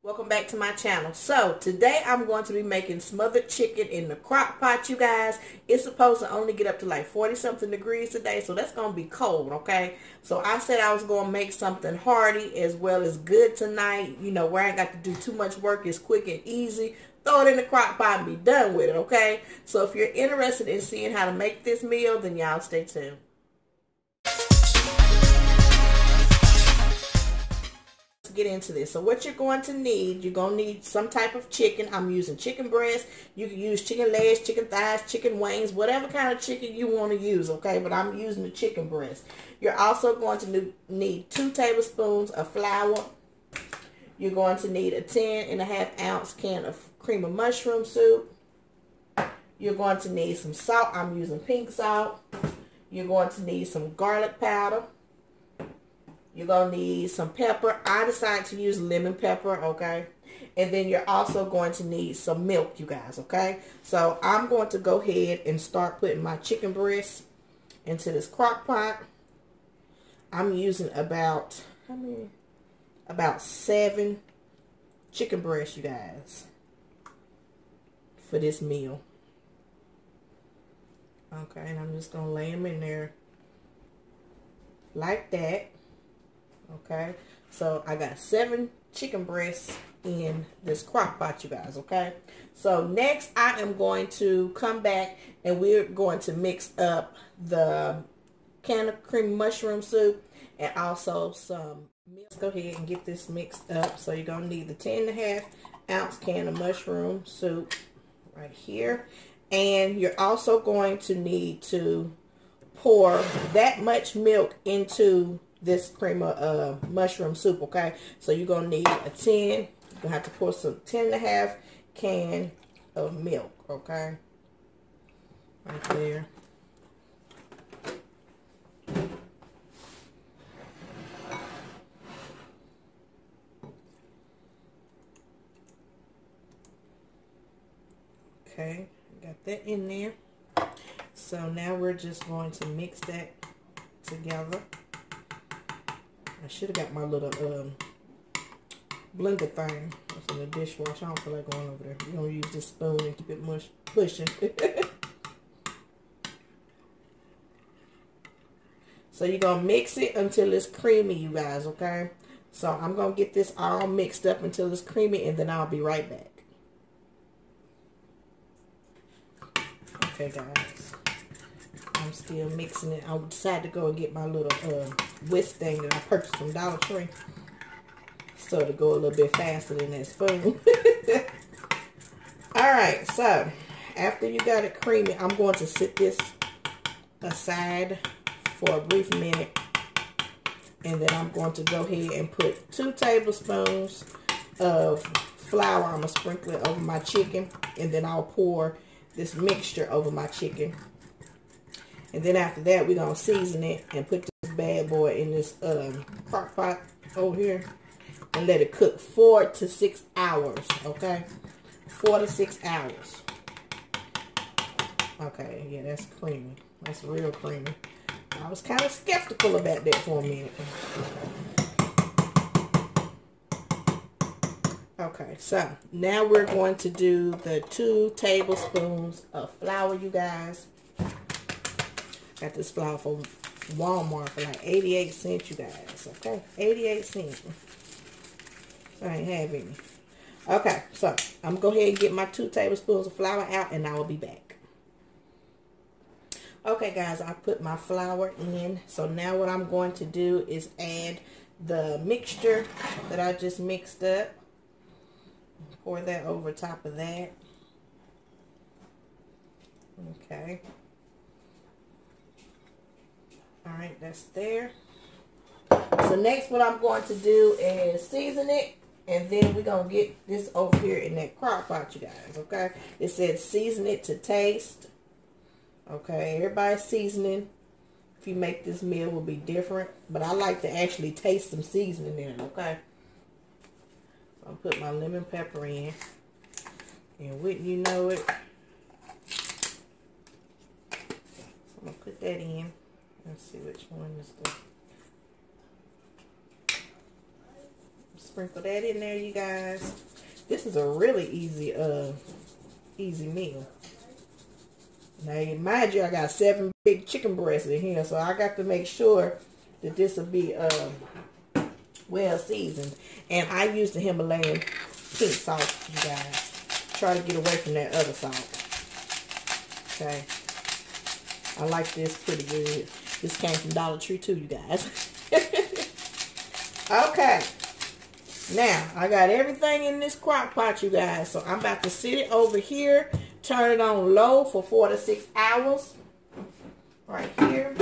Welcome back to my channel. So today I'm going to be making smothered chicken in the crock pot, you guys. It's supposed to only get up to like 40 something degrees today, so that's going to be cold, okay? So I said I was going to make something hearty as well as good tonight, you know, where I ain't got to do too much work. It's quick and easy. Throw it in the crock pot and be done with it, okay? So if you're interested in seeing how to make this meal, then y'all stay tuned. Get into this. So what you're going to need, you're going to need some type of chicken. I'm using chicken breast. You can use chicken legs, chicken thighs, chicken wings, whatever kind of chicken you want to use, okay? But I'm using the chicken breast. You're also going to need 2 tablespoons of flour. You're going to need a 10.5 ounce can of cream of mushroom soup. You're going to need some salt. I'm using pink salt. You're going to need some garlic powder. You're going to need some pepper. I decided to use lemon pepper, okay? And then you're also going to need some milk, you guys, okay? So I'm going to go ahead and start putting my chicken breast into this crock pot. I'm using about 7 chicken breasts, you guys, for this meal. Okay, and I'm just going to lay them in there like that. Okay, so I got 7 chicken breasts in this crock pot, you guys, okay? So next I am going to come back and we're going to mix up the can of cream mushroom soup and also some milk. Let's go ahead and get this mixed up. So you're going to need the 10.5 ounce can of mushroom soup right here. And you're also going to need to pour that much milk into this cream of mushroom soup, okay? So you're going to need a 10. You're going to have to pour some 10.5 can of milk, okay? Right there. Okay, got that in there. So now we're just going to mix that together. I should have got my little blender thing. It's in the dishwasher. I don't feel like going over there. We're going to use this spoon and keep it pushing. So you're going to mix it until it's creamy, you guys, okay? So I'm going to get this all mixed up until it's creamy, and then I'll be right back. Okay, guys. I'm still mixing it. I decided to go and get my little whisk thing that I purchased from Dollar Tree, so to go a little bit faster than that spoon. Alright, so after you got it creamy, I'm going to sit this aside for a brief minute, and then I'm going to go ahead and put 2 tablespoons of flour. I'm going to sprinkle it over my chicken, and then I'll pour this mixture over my chicken. And then after that, we're going to season it and put this bad boy in this crock pot over here and let it cook 4 to 6 hours, okay? 4 to 6 hours. Okay, yeah, that's creamy. That's real creamy. I was kind of skeptical about that for a minute. Okay, so now we're going to do the 2 tablespoons of flour, you guys. Got this flour from Walmart for like 88 cents, you guys. Okay, 88 cents. So I ain't have any. Okay, so I'm going to go ahead and get my 2 tablespoons of flour out, and I will be back. Okay, guys, I put my flour in. So now what I'm going to do is add the mixture that I just mixed up. Pour that over top of that. Okay. Alright, that's there. So next what I'm going to do is season it, and then we're going to get this over here in that crock pot, you guys, okay? It says season it to taste. Okay, everybody's seasoning, if you make this meal, will be different, but I like to actually taste some seasoning in it, okay? So I'll put my lemon pepper in, and wouldn't you know it, so I'm going to put that in. Let's see which one is the Sprinkle that in there, you guys. This is a really easy meal. Now, mind you, I got 7 big chicken breasts in here, so I got to make sure that this will be well seasoned. And I use the Himalayan pink salt, you guys. Try to get away from that other salt. Okay. I like this pretty good. This came from Dollar Tree too, you guys. Okay. Now, I got everything in this crock pot, you guys. So I'm about to sit it over here. Turn it on low for 4 to 6 hours. Right here.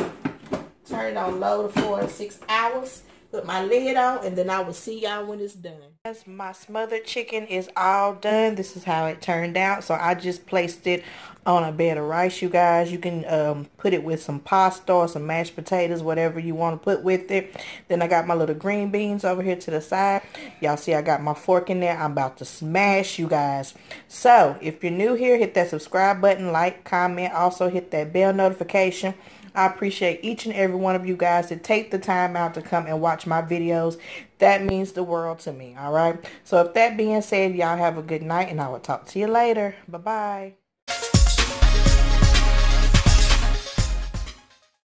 Turn it on low to 4 to 6 hours. Put my lid on, and then I will see y'all when it's done. As my smothered chicken is all done, this is how it turned out. So I just placed it on a bed of rice, you guys. You can put it with some pasta or some mashed potatoes, whatever you want to put with it. Then I got my little green beans over here to the side. Y'all see I got my fork in there. I'm about to smash, you guys. So if you're new here, hit that subscribe button, like, comment. Also hit that bell notification. I appreciate each and every one of you guys that take the time out to come and watch my videos. That means the world to me, all right? So if that being said, y'all have a good night, and I will talk to you later. Bye-bye.